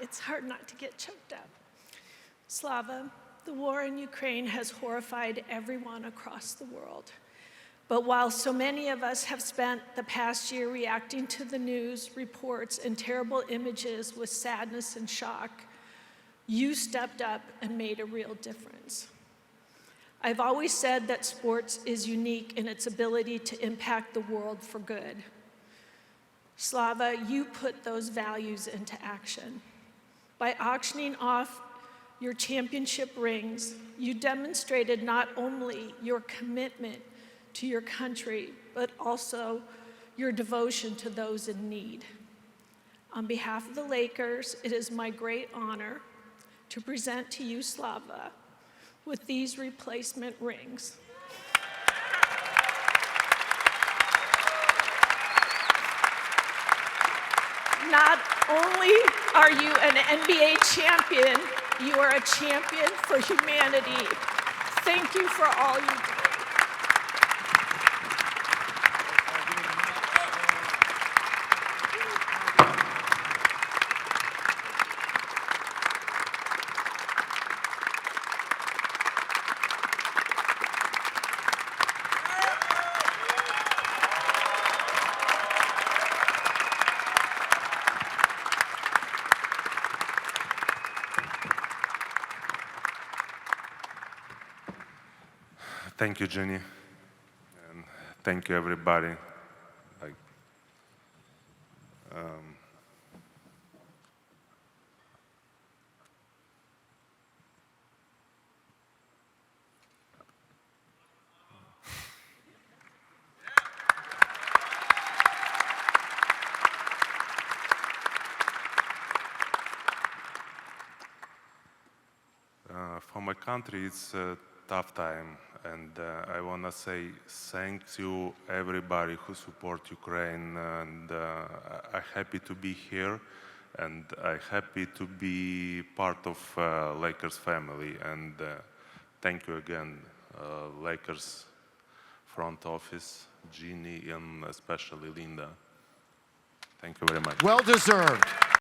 It's hard not to get choked up. Slava, the war in Ukraine has horrified everyone across the world. But while so many of us have spent the past year reacting to the news, reports, and terrible images with sadness and shock, you stepped up and made a real difference. I've always said that sports is unique in its ability to impact the world for good. Slava, you put those values into action. By auctioning off your championship rings, you demonstrated not only your commitment to your country, but also your devotion to those in need. On behalf of the Lakers, it is my great honor to present to you, Slava, with these replacement rings. Not only are you an NBA champion, you are a champion for humanity. Thank you for all you do. Thank you, Jeanie, and thank you, everybody. For my country, it's a tough time, and I want to say thank you everybody who support Ukraine, and I'm happy to be here, and I'm happy to be part of Lakers family, and thank you again, Lakers front office, Jeanie, and especially Linda. Thank you very much. Well deserved.